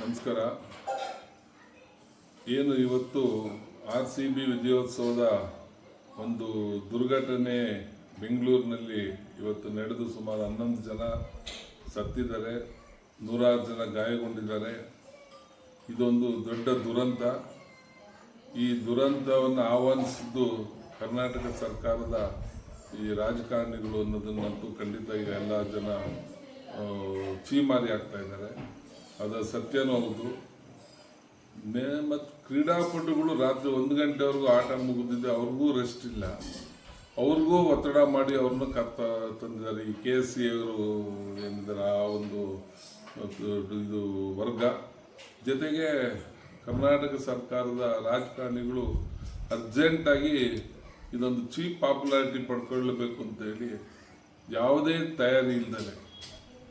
ನಮಸ್ಕಾರ. ಏನು ಇವತ್ತು RCB ವಿಜಯೋತ್ಸವದ ಒಂದು ದುರ್ಘಟನೆ ಬೆಂಗಳೂರಿನಲ್ಲಿ ಇವತ್ತು ನಡೆದು ಸುಮಾರು 11 ಜನ ಸತ್ತಿದ್ದಾರೆ, 106 ಜನ ಗಾಯಗೊಂಡಿದ್ದಾರೆ. ಇದೊಂದು ದೊಡ್ಡ ದುರಂತ. ಈ ದುರಂತವನ್ನು ಆಹ್ವಾನಿಸಿದ್ದು ಕರ್ನಾಟಕ ಸರ್ಕಾರದ ಈ ರಾಜಕಾರಣಿಗಳು ಅನ್ನೋದನ್ನಂತೂ ಖಂಡಿತ ಈಗ ಎಲ್ಲ ಜನ ಚೀಮಾರಿ ಆಗ್ತಾ ಇದ್ದಾರೆ. ಅದು ಸತ್ಯನೂ ಹೌದು. ಮತ್ತು ಕ್ರೀಡಾಪಟುಗಳು ರಾತ್ರಿ 1 ಗಂಟೆವರೆಗೂ ಆಟ ಮುಗಿದಿದೆ, ಅವ್ರಿಗೂ ರೆಸ್ಟ್ ಇಲ್ಲ, ಅವ್ರಿಗೂ ಒತ್ತಡ ಮಾಡಿ ಅವ್ರನ್ನ ತಂದಿದ್ದಾರೆ. ಈ KSC ಅವರು ಏನಿದ್ದಾರೆ ಆ ಒಂದು ಇದು ವರ್ಗ, ಜೊತೆಗೆ ಕರ್ನಾಟಕ ಸರ್ಕಾರದ ರಾಜಕಾರಣಿಗಳು ಅರ್ಜೆಂಟಾಗಿ ಇದೊಂದು ಚೀಪ್ ಪಾಪ್ಯುಲಾರಿಟಿ ಪಡ್ಕೊಳ್ಳಬೇಕು ಅಂತೇಳಿ ಯಾವುದೇ ತಯಾರಿ ಇಲ್ಲದೆ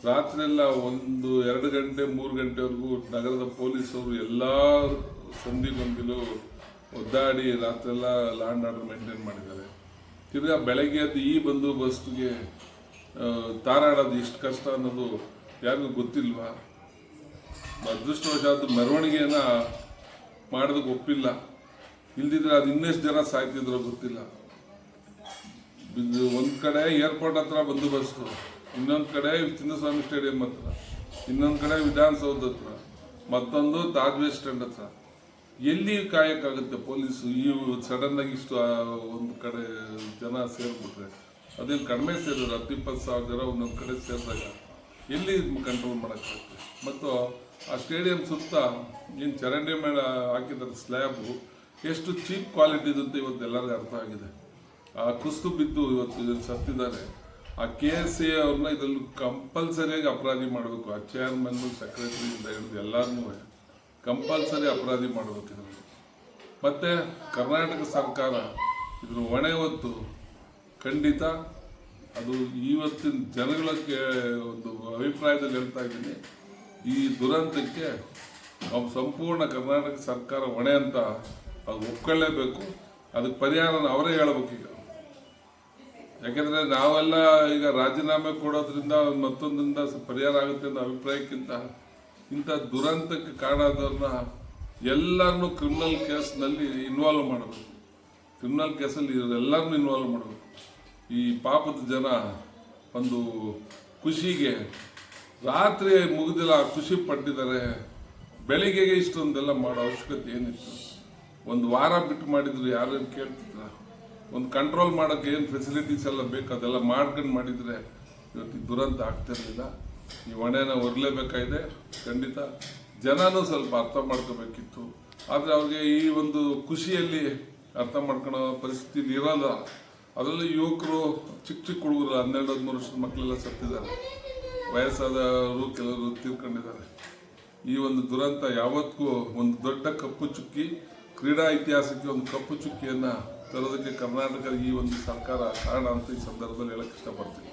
ರಾತ್ರಿಯೆಲ್ಲ 1-2 ಗಂಟೆ 3 ಗಂಟೆವರೆಗೂ ನಗರದ ಪೊಲೀಸರು ಎಲ್ಲ ಸಂದಿಗೊಂದಿಲು ಒದ್ದಾಡಿ ರಾತ್ರಿಯೆಲ್ಲ ಲಾ ಆ್ಯಂಡ್ ಆರ್ಡರ್ ಮೇಂಟೈನ್ ಮಾಡಿದ್ದಾರೆ. ತಿರ್ಗಾ ಬೆಳಗ್ಗೆ ಅದು ಈ ಬಂದೋಬಸ್ತಿಗೆ ತಾರಾಡೋದು ಎಷ್ಟು ಕಷ್ಟ ಅನ್ನೋದು ಯಾರಿಗೂ ಗೊತ್ತಿಲ್ವಾ? ಅದೃಷ್ಟವಶಾತ್ ಮೆರವಣಿಗೆಯನ್ನು ಮಾಡೋದಕ್ಕೆ ಒಪ್ಪಿಲ್ಲ, ಇಲ್ದಿದ್ರೆ ಅದು ಇನ್ನೆಷ್ಟು ಜನ ಸಾಯ್ತಿದ್ರೋ ಗೊತ್ತಿಲ್ಲ. ಒಂದು ಕಡೆ ಏರ್ಪೋರ್ಟ್ ಹತ್ರ ಬಂದೋಬಸ್ತು, ಇನ್ನೊಂದು ಕಡೆ ಚಿನ್ನಸ್ವಾಮಿ ಸ್ಟೇಡಿಯಂ ಹತ್ರ, ಇನ್ನೊಂದು ಕಡೆ ವಿಧಾನಸೌಧ ಹತ್ರ, ಮತ್ತೊಂದು ತಾಜ್ ವೆಸ್ಟ್ ಸ್ಟ್ಯಾಂಡ್ ಹತ್ರ. ಎಲ್ಲಿ ಕಾಯಕ್ಕಾಗುತ್ತೆ ಪೊಲೀಸು? ಈ ಸಡನ್ನಾಗಿ ಇಷ್ಟು ಒಂದು ಕಡೆ ಜನ ಸೇರಿಬಿಟ್ರೆ ಅದೇನು ಕಡಿಮೆ ಸೇರಿದ್ರು 10-20 ಸಾವಿರ ಜನ ಒಂದೊಂದು ಕಡೆ ಸೇರಿದಾಗ ಎಲ್ಲಿ ಕಂಟ್ರೋಲ್ ಮಾಡೋಕ್ಕಾಗುತ್ತೆ? ಮತ್ತು ಆ ಸ್ಟೇಡಿಯಂ ಸುತ್ತ ಏನು ಚರಂಡಿ ಮೇಲೆ ಹಾಕಿದ್ದಾರೆ ಸ್ಲ್ಯಾಬು, ಎಷ್ಟು ಚೀಪ್ ಕ್ವಾಲಿಟಿ ಅಂತ ಇವತ್ತು ಎಲ್ಲರಿಗೂ ಅರ್ಥ ಆಗಿದೆ. ಆ ಕುಸ್ತು ಬಿದ್ದು ಇವತ್ತು ಸತ್ತಿದ್ದಾರೆ. ಆ KSC ಅವ್ರನ್ನ ಇದರಲ್ಲಿ ಕಂಪಲ್ಸರಿಯಾಗಿ ಅಪರಾಧಿ ಮಾಡಬೇಕು. ಆ ಚೇರ್ಮನ್ ಸೆಕ್ರೆಟರಿಯಿಂದ ಹಿಡಿದು ಎಲ್ಲರನ್ನೂ ಕಂಪಲ್ಸರಿ ಅಪರಾಧಿ ಮಾಡಬೇಕು ಇದರಲ್ಲಿ. ಮತ್ತು ಕರ್ನಾಟಕ ಸರ್ಕಾರ ಇದ್ರ ಹೊಣೆ ಹೊತ್ತು ಖಂಡಿತ ಅದು ಇವತ್ತಿನ ಜನಗಳಿಗೆ ಒಂದು ಅಭಿಪ್ರಾಯದಲ್ಲಿ ಹೇಳ್ತಾ ಇದ್ದೀನಿ, ಈ ದುರಂತಕ್ಕೆ ನಾವು ಸಂಪೂರ್ಣ ಕರ್ನಾಟಕ ಸರ್ಕಾರ ಹೊಣೆ ಅಂತ ಅದು ಒಪ್ಕೊಳ್ಳೇಬೇಕು. ಅದಕ್ಕೆ ಪರಿಹಾರನ ಅವರೇ ಹೇಳ್ಬೇಕು. ಈಗ ಯಾಕೆಂದರೆ ನಾವೆಲ್ಲ ಈಗ ರಾಜೀನಾಮೆ ಕೊಡೋದ್ರಿಂದ ಮತ್ತೊಂದರಿಂದ ಪರಿಹಾರ ಆಗುತ್ತೆ ಅನ್ನೋ ಅಭಿಪ್ರಾಯಕ್ಕಿಂತ ಇಂಥ ದುರಂತಕ್ಕೆ ಕಾರಣ ಆದವ್ರನ್ನ ಎಲ್ಲರನ್ನೂ ಕ್ರಿಮಿನಲ್ ಕೇಸ್ನಲ್ಲಿ ಇನ್ವಾಲ್ವ್ ಮಾಡಬೇಕು. ಕ್ರಿಮಿನಲ್ ಕೇಸಲ್ಲಿ ಎಲ್ಲರನ್ನೂ ಇನ್ವಾಲ್ವ್ ಮಾಡಬೇಕು. ಈ ಪಾಪದ ಜನ ಒಂದು ಖುಷಿಗೆ ರಾತ್ರಿ ಮುಗಿದಿಲ್ಲ, ಖುಷಿ ಪಟ್ಟಿದ್ದಾರೆ. ಬೆಳಿಗ್ಗೆಗೆ ಇಷ್ಟೊಂದೆಲ್ಲ ಮಾಡೋ ಅವಶ್ಯಕತೆ ಏನಿತ್ತು? ಒಂದು ವಾರ ಬಿಟ್ಟು ಮಾಡಿದ್ರು ಯಾರೇನು ಕೇಳ್ತಿದ್ರ? ಒಂದು ಕಂಟ್ರೋಲ್ ಮಾಡೋಕ್ಕೆ ಏನು ಫೆಸಿಲಿಟೀಸ್ ಎಲ್ಲ ಬೇಕು ಅದೆಲ್ಲ ಮಾಡ್ಕೊಂಡು ಮಾಡಿದರೆ ಇವತ್ತು ದುರಂತ ಆಗ್ತಿರಲಿಲ್ಲ. ಈ ಹೊಣೆನ ಹೊರಲೇಬೇಕಾಗಿದೆ. ಖಂಡಿತ ಜನನೂ ಸ್ವಲ್ಪ ಅರ್ಥ ಮಾಡ್ಕೋಬೇಕಿತ್ತು, ಆದರೆ ಅವ್ರಿಗೆ ಈ ಒಂದು ಖುಷಿಯಲ್ಲಿ ಅರ್ಥ ಮಾಡ್ಕೊಳ್ಳೋ ಪರಿಸ್ಥಿತಿ ಇರೋಲ್ಲ. ಅದರಲ್ಲೂ ಯುವಕರು, ಚಿಕ್ಕ ಚಿಕ್ಕ ಹುಡುಗರು 12-13 ವರ್ಷದ ಮಕ್ಕಳೆಲ್ಲ ಸತ್ತಿದ್ದಾರೆ, ವಯಸ್ಸಾದವರು ಕೆಲವರು ತೀರ್ಕೊಂಡಿದ್ದಾರೆ. ಈ ಒಂದು ದುರಂತ ಯಾವತ್ತಿಗೂ ಒಂದು ದೊಡ್ಡ ಕಪ್ಪು ಚುಕ್ಕಿ, ಕ್ರೀಡಾ ಇತಿಹಾಸಕ್ಕೆ ಒಂದು ಕಪ್ಪು ಚುಕ್ಕಿಯನ್ನು ತರೋದಕ್ಕೆ ಕರ್ನಾಟಕ ಈ ಒಂದು ಸರ್ಕಾರ ಕಾರಣ ಅಂತ ಈ ಸಂದರ್ಭದಲ್ಲಿ ಹೇಳಕ್ಕೆ ಇಷ್ಟಪಡ್ತೀನಿ.